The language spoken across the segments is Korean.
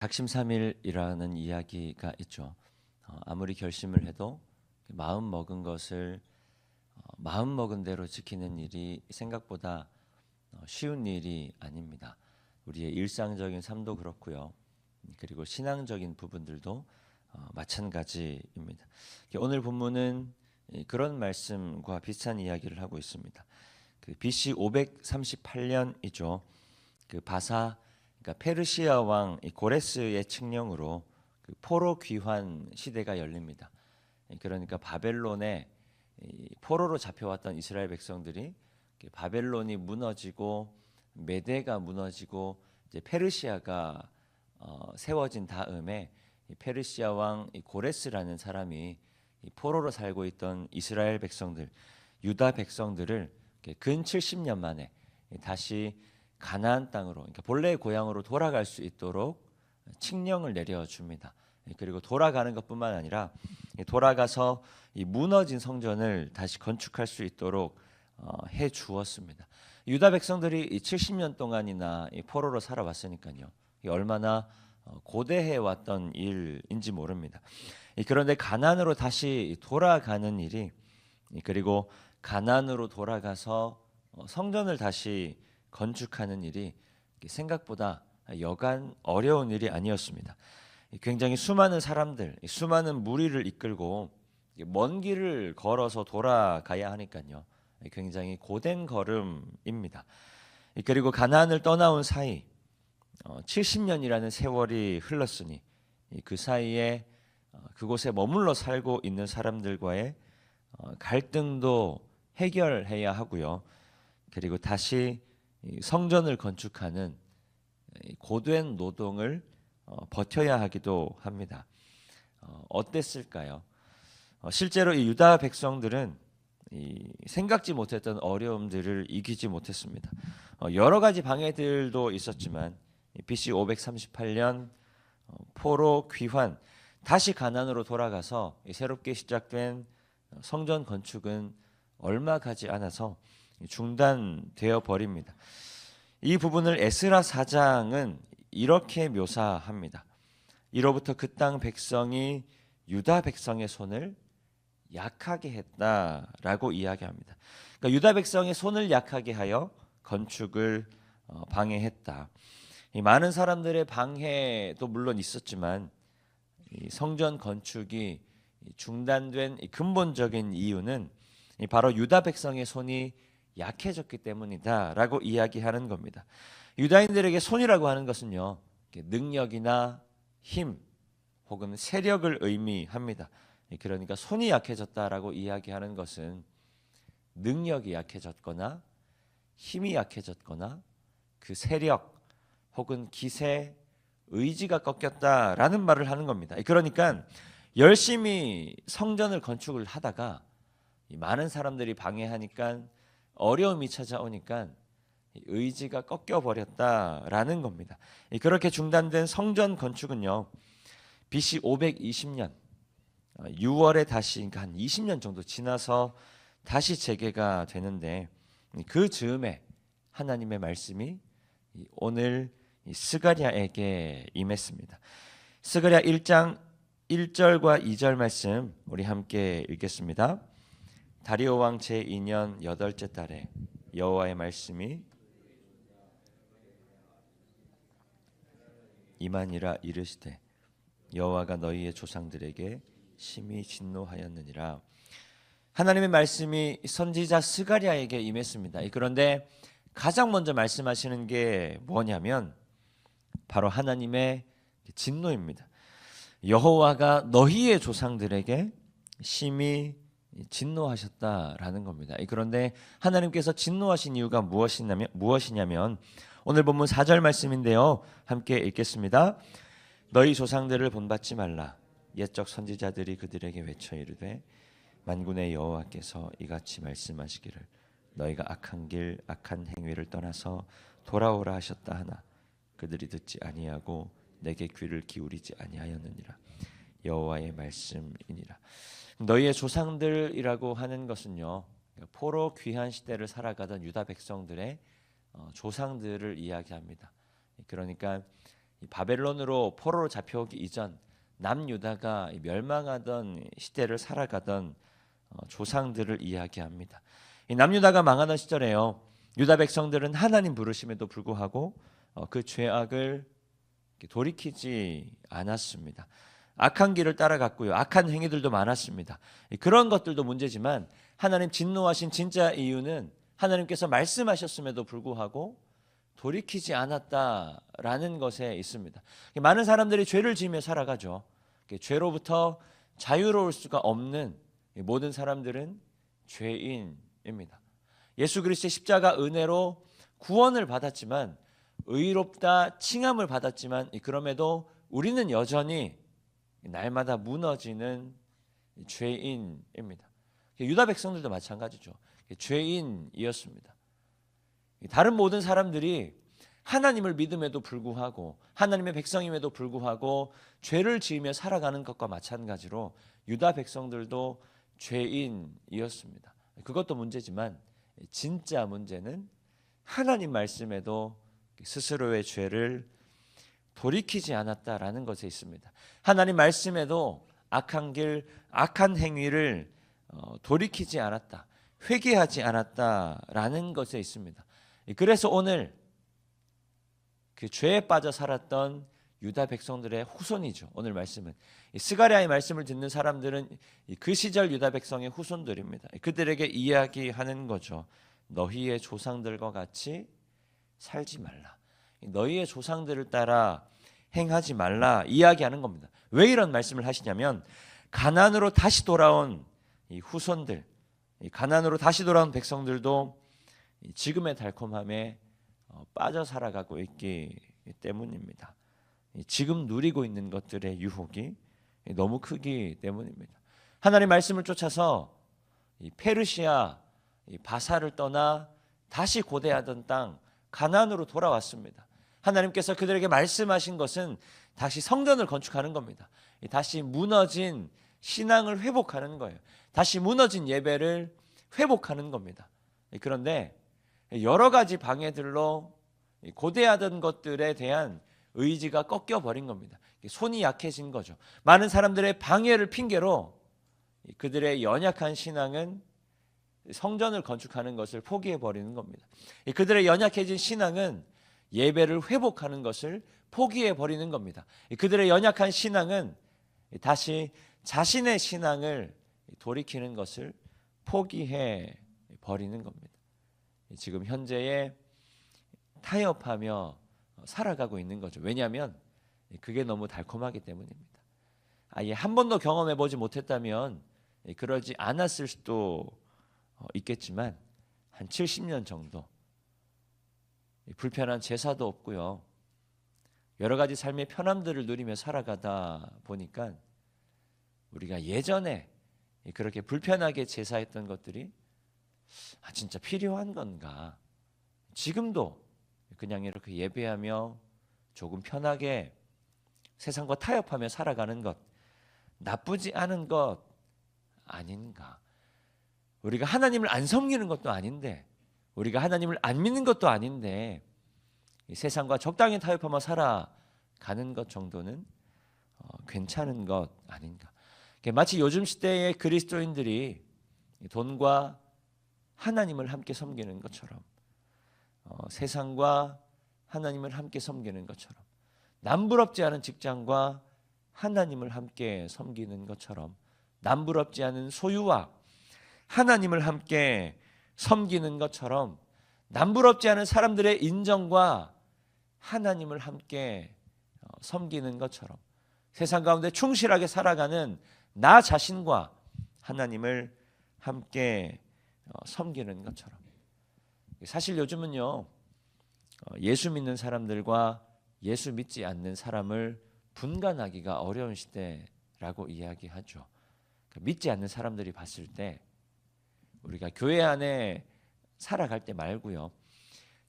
작심삼일이라는 이야기가 있죠. 아무리 결심을 해도 마음 먹은 것을 마음 먹은 대로 지키는 일이 생각보다 쉬운 일이 아닙니다. 우리의 일상적인 삶도 그렇고요. 그리고 신앙적인 부분들도 마찬가지입니다. 오늘 본문은 그런 말씀과 비슷한 이야기를 하고 있습니다. BC 538년이죠. 바사, 그러니까 페르시아 왕 고레스의 칙령으로 포로 귀환 시대가 열립니다. 그러니까 바벨론에 포로로 잡혀왔던 이스라엘 백성들이 바벨론이 무너지고 메대가 무너지고 이제 페르시아가 세워진 다음에 페르시아 왕 고레스라는 사람이 포로로 살고 있던 이스라엘 백성들, 유다 백성들을 근 70년 만에 다시 가나안 땅으로, 그러니까 본래의 고향으로 돌아갈 수 있도록 칙령을 내려줍니다. 그리고 돌아가는 것뿐만 아니라 돌아가서 이 무너진 성전을 다시 건축할 수 있도록 해 주었습니다. 유다 백성들이 이 70년 동안이나 이 포로로 살아왔으니까요. 얼마나 고대해 왔던 일인지 모릅니다. 그런데 가나안으로 다시 돌아가는 일이, 그리고 가나안으로 돌아가서 성전을 다시 건축하는 일이 생각보다 여간 어려운 일이 아니었습니다. 굉장히 수많은 사람들, 수많은 무리를 이끌고 먼 길을 걸어서 돌아가야 하니까요. 굉장히 고된 걸음입니다. 그리고 가나안을 떠나온 사이 70년이라는 세월이 흘렀으니 그 사이에 그곳에 머물러 살고 있는 사람들과의 갈등도 해결해야 하고요. 그리고 다시 성전을 건축하는 고된 노동을 버텨야 하기도 합니다. 어땠을까요? 실제로 이 유다 백성들은 생각지 못했던 어려움들을 이기지 못했습니다. 여러 가지 방해들도 있었지만 BC 538년 포로 귀환, 다시 가나안으로 돌아가서 새롭게 시작된 성전 건축은 얼마 가지 않아서 중단되어 버립니다. 이 부분을 에스라 사장은 이렇게 묘사합니다. 이로부터 그 땅 백성이 유다 백성의 손을 약하게 했다라고 이야기합니다. 그러니까 유다 백성의 손을 약하게 하여 건축을 방해했다. 이 많은 사람들의 방해도 물론 있었지만 이 성전 건축이 중단된 근본적인 이유는 바로 유다 백성의 손이 약해졌기 때문이다라고 이야기하는 겁니다. 유다인들에게 손이라고 하는 것은요, 능력이나 힘 혹은 세력을 의미합니다. 그러니까 손이 약해졌다라고 이야기하는 것은 능력이 약해졌거나 힘이 약해졌거나 그 세력 혹은 기세, 의지가 꺾였다라는 말을 하는 겁니다. 그러니까 열심히 성전을 건축을 하다가 많은 사람들이 방해하니까 어려움이 찾아오니까 의지가 꺾여 버렸다라는 겁니다. 그렇게 중단된 성전 건축은요, BC 520년 6월에 다시, 그러니까 한 20년 정도 지나서 다시 재개가 되는데, 그 즈음에 하나님의 말씀이 오늘 스가랴에게 임했습니다. 스가랴 1장 1절과 2절 말씀 우리 함께 읽겠습니다. 다리오 왕 제2년 8째 달에 여호와의 말씀이 임하니라. 이르시되 여호와가 너희의 조상들에게 심히 진노하였느니라. 하나님의 말씀이 선지자 스가랴에게 임했습니다. 그런데 가장 먼저 말씀하시는 게 뭐냐면 바로 하나님의 진노입니다. 여호와가 너희의 조상들에게 심히 진노하셨다라는 겁니다. 그런데 하나님께서 진노하신 이유가 무엇이냐면 오늘 본문 4절 말씀인데요. 함께 읽겠습니다. 너희 조상들을 본받지 말라. 옛적 선지자들이 그들에게 외쳐 이르되 만군의 여호와께서 이같이 말씀하시기를 너희가 악한 길 악한 행위를 떠나서 돌아오라 하셨다 하나 그들이 듣지 아니하고 내게 귀를 기울이지 아니하였느니라. 여호와의 말씀이니라. 너희의 조상들이라고 하는 것은요, 포로 귀환 시대를 살아가던 유다 백성들의 조상들을 이야기합니다. 그러니까 바벨론으로 포로로 잡혀오기 이전 남유다가 멸망하던 시대를 살아가던 조상들을 이야기합니다. 이 남유다가 망하던 시절에요, 유다 백성들은 하나님 부르심에도 불구하고 그 죄악을 돌이키지 않았습니다. 악한 길을 따라갔고요, 악한 행위들도 많았습니다. 그런 것들도 문제지만 하나님 진노하신 진짜 이유는 하나님께서 말씀하셨음에도 불구하고 돌이키지 않았다라는 것에 있습니다. 많은 사람들이 죄를 지으며 살아가죠. 죄로부터 자유로울 수가 없는 모든 사람들은 죄인입니다. 예수 그리스도의 십자가 은혜로 구원을 받았지만, 의롭다 칭함을 받았지만, 그럼에도 우리는 여전히 날마다 무너지는 죄인입니다. 유다 백성들도 마찬가지죠. 죄인이었습니다. 다른 모든 사람들이 하나님을 믿음에도 불구하고, 하나님의 백성임에도 불구하고 죄를 지으며 살아가는 것과 마찬가지로 유다 백성들도 죄인이었습니다. 그것도 문제지만 진짜 문제는 하나님 말씀에도 스스로의 죄를 돌이키지 않았다라는 것에 있습니다. 하나님 말씀에도 악한 길, 악한 행위를 돌이키지 않았다, 회개하지 않았다라는 것에 있습니다. 그래서 오늘 그 죄에 빠져 살았던 유다 백성들의 후손이죠. 오늘 말씀은 스가랴의 말씀을 듣는 사람들은 그 시절 유다 백성의 후손들입니다. 그들에게 이야기하는 거죠. 너희의 조상들과 같이 살지 말라. 너희의 조상들을 따라 행하지 말라 이야기하는 겁니다. 왜 이런 말씀을 하시냐면, 가나안으로 다시 돌아온 이 후손들, 가나안으로 다시 돌아온 백성들도 지금의 달콤함에 빠져 살아가고 있기 때문입니다. 지금 누리고 있는 것들의 유혹이 너무 크기 때문입니다. 하나님의 말씀을 쫓아서 페르시아 바사를 떠나 다시 고대하던 땅 가나안으로 돌아왔습니다. 하나님께서 그들에게 말씀하신 것은 다시 성전을 건축하는 겁니다. 다시 무너진 신앙을 회복하는 거예요. 다시 무너진 예배를 회복하는 겁니다. 그런데 여러 가지 방해들로 고대하던 것들에 대한 의지가 꺾여버린 겁니다. 손이 약해진 거죠. 많은 사람들의 방해를 핑계로 그들의 연약한 신앙은 성전을 건축하는 것을 포기해버리는 겁니다. 그들의 연약해진 신앙은 예배를 회복하는 것을 포기해버리는 겁니다. 그들의 연약한 신앙은 다시 자신의 신앙을 돌이키는 것을 포기해버리는 겁니다. 지금 현재에 타협하며 살아가고 있는 거죠. 왜냐하면 그게 너무 달콤하기 때문입니다. 아예 한 번도 경험해보지 못했다면 그러지 않았을 수도 있겠지만, 한 70년 정도 불편한 제사도 없고요, 여러 가지 삶의 편함들을 누리며 살아가다 보니까 우리가 예전에 그렇게 불편하게 제사했던 것들이 진짜 필요한 건가, 지금도 그냥 이렇게 예배하며 조금 편하게 세상과 타협하며 살아가는 것 나쁘지 않은 것 아닌가. 우리가 하나님을 안 섬기는 것도 아닌데, 우리가 하나님을 안 믿는 것도 아닌데, 세상과 적당히 타협하며 살아가는 것 정도는 괜찮은 것 아닌가. 마치 요즘 시대의 그리스도인들이 돈과 하나님을 함께 섬기는 것처럼, 세상과 하나님을 함께 섬기는 것처럼, 남부럽지 않은 직장과 하나님을 함께 섬기는 것처럼, 남부럽지 않은 소유와 하나님을 함께 섬기는 것처럼, 남부럽지 않은 사람들의 인정과 하나님을 함께 섬기는 것처럼, 세상 가운데 충실하게 살아가는 나 자신과 하나님을 함께 섬기는 것처럼. 사실 요즘은요, 예수 믿는 사람들과 예수 믿지 않는 사람을 분간하기가 어려운 시대라고 이야기하죠. 믿지 않는 사람들이 봤을 때, 우리가 교회 안에 살아갈 때 말고요,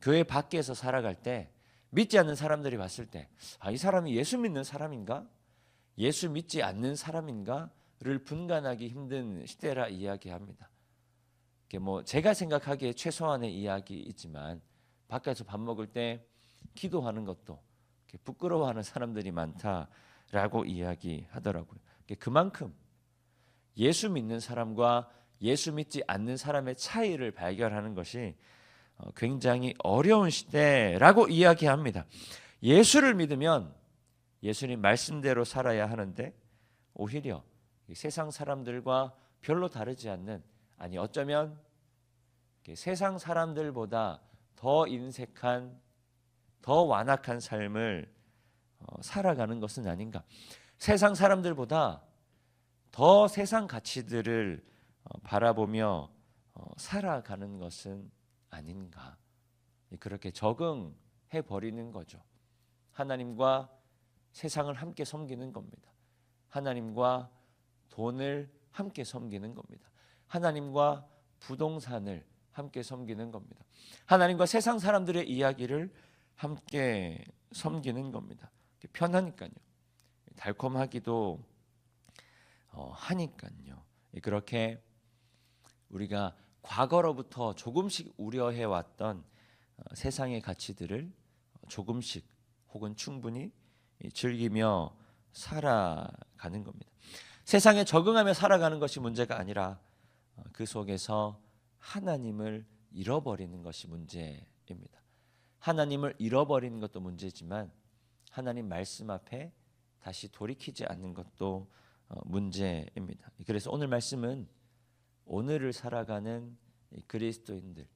교회 밖에서 살아갈 때 믿지 않는 사람들이 봤을 때, 이 사람이 예수 믿는 사람인가? 예수 믿지 않는 사람인가를 분간하기 힘든 시대라 이야기합니다. 제가 생각하기에 최소한의 이야기이지만, 밖에서 밥 먹을 때 기도하는 것도 부끄러워하는 사람들이 많다라고 이야기하더라고요. 그만큼 예수 믿는 사람과 예수 믿지 않는 사람의 차이를 발견하는 것이 굉장히 어려운 시대라고 이야기합니다. 예수를 믿으면 예수님 말씀대로 살아야 하는데 오히려 세상 사람들과 별로 다르지 않는, 아니 어쩌면 세상 사람들보다 더 인색한, 더 완악한 삶을 살아가는 것은 아닌가. 세상 사람들보다 더 세상 가치들을 바라보며 살아가는 것은 아닌가. 그렇게 적응해 버리는 거죠. 하나님과 세상을 함께 섬기는 겁니다. 하나님과 돈을 함께 섬기는 겁니다. 하나님과 부동산을 함께 섬기는 겁니다. 하나님과 세상 사람들의 이야기를 함께 섬기는 겁니다. 편하니까요. 달콤하기도 하니까요. 그렇게 우리가 과거로부터 조금씩 우려해왔던 세상의 가치들을 조금씩 혹은 충분히 즐기며 살아가는 겁니다. 세상에 적응하며 살아가는 것이 문제가 아니라 그 속에서 하나님을 잃어버리는 것이 문제입니다. 하나님을 잃어버리는 것도 문제지만 하나님 말씀 앞에 다시 돌이키지 않는 것도 문제입니다. 그래서 오늘 말씀은 오늘을 살아가는 그리스도인들,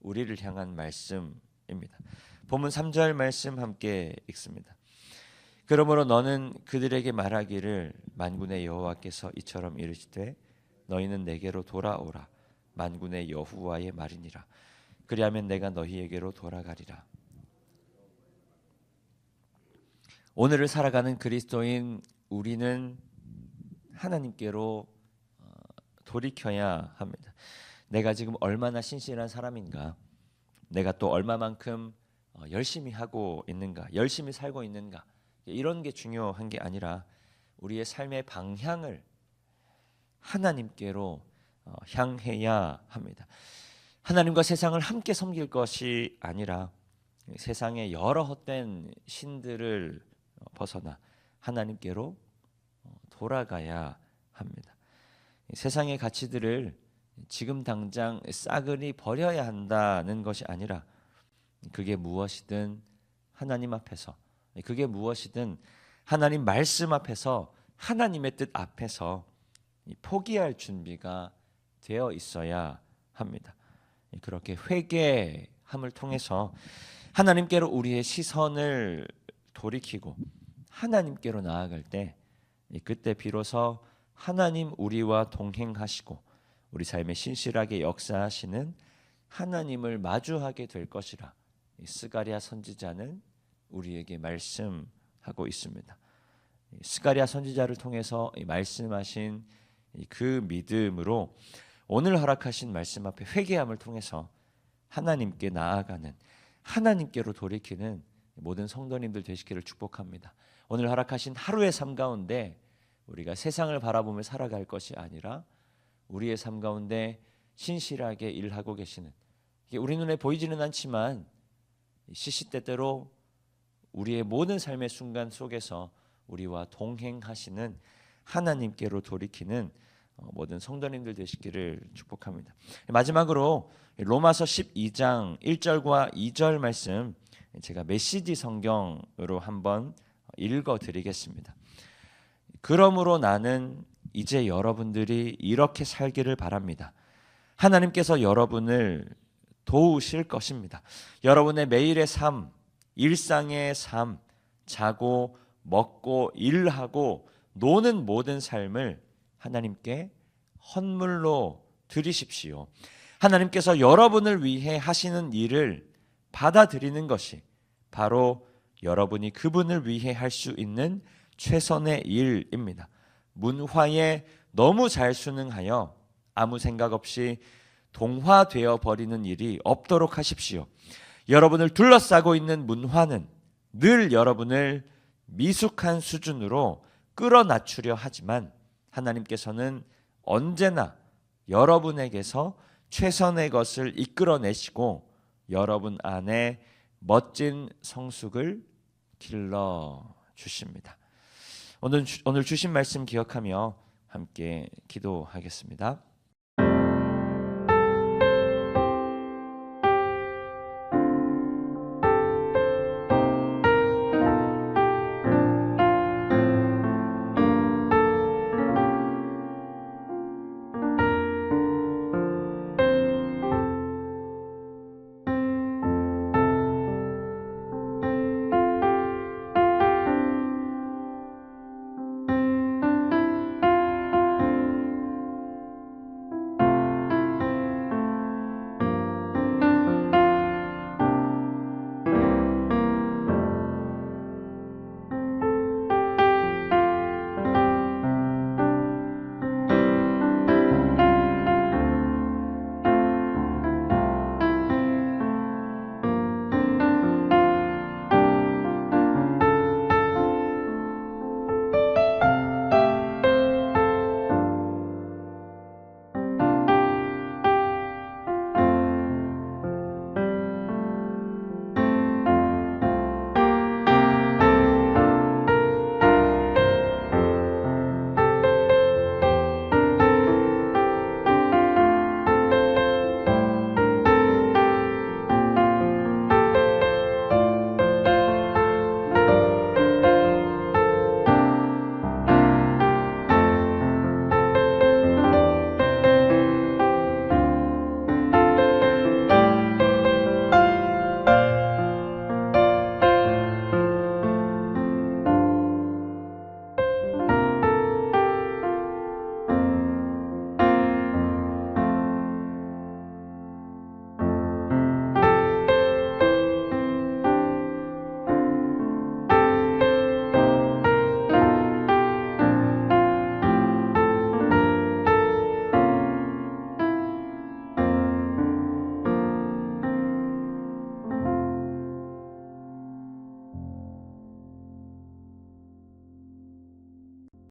우리를 향한 말씀입니다. 본문 3절 말씀 함께 읽습니다. 그러므로 너는 그들에게 말하기를 만군의 여호와께서 이처럼 이르시되 너희는 내게로 돌아오라. 만군의 여호와의 말이니라. 그리하면 내가 너희에게로 돌아가리라. 오늘을 살아가는 그리스도인 우리는 하나님께로 돌이켜야 합니다. 내가 지금 얼마나 신실한 사람인가, 내가 또 얼마만큼 열심히 하고 있는가, 열심히 살고 있는가, 이런 게 중요한 게 아니라 우리의 삶의 방향을 하나님께로 향해야 합니다. 하나님과 세상을 함께 섬길 것이 아니라 세상의 여러 헛된 신들을 벗어나 하나님께로 돌아가야 합니다. 세상의 가치들을 지금 당장 싸그리 버려야 한다는 것이 아니라 그게 무엇이든 하나님 앞에서, 그게 무엇이든 하나님 말씀 앞에서, 하나님의 뜻 앞에서 포기할 준비가 되어 있어야 합니다. 그렇게 회개함을 통해서 하나님께로 우리의 시선을 돌이키고 하나님께로 나아갈 때 그때 비로소 하나님 우리와 동행하시고 우리 삶에 신실하게 역사하시는 하나님을 마주하게 될 것이라 스가랴 선지자는 우리에게 말씀하고 있습니다. 스가랴 선지자를 통해서 말씀하신 그 믿음으로 오늘 허락하신 말씀 앞에 회개함을 통해서 하나님께 나아가는, 하나님께로 돌이키는 모든 성도님들 되시기를 축복합니다. 오늘 허락하신 하루의 삶 가운데 우리가 세상을 바라보며 살아갈 것이 아니라 우리의 삶 가운데 신실하게 일하고 계시는, 우리 눈에 보이지는 않지만 시시때때로 우리의 모든 삶의 순간 속에서 우리와 동행하시는 하나님께로 돌이키는 모든 성도님들 되시기를 축복합니다. 마지막으로 로마서 12장 1절과 2절 말씀 제가 메시지 성경으로 한번 읽어드리겠습니다. 그러므로 나는 이제 여러분들이 이렇게 살기를 바랍니다. 하나님께서 여러분을 도우실 것입니다. 여러분의 매일의 삶, 일상의 삶, 자고 먹고 일하고 노는 모든 삶을 하나님께 헌물로 드리십시오. 하나님께서 여러분을 위해 하시는 일을 받아들이는 것이 바로 여러분이 그분을 위해 할 수 있는 최선의 일입니다. 문화에 너무 잘 순응하여 아무 생각 없이 동화되어 버리는 일이 없도록 하십시오. 여러분을 둘러싸고 있는 문화는 늘 여러분을 미숙한 수준으로 끌어낮추려 하지만 하나님께서는 언제나 여러분에게서 최선의 것을 이끌어내시고 여러분 안에 멋진 성숙을 길러 주십니다. 오늘 주신 말씀 기억하며 함께 기도하겠습니다.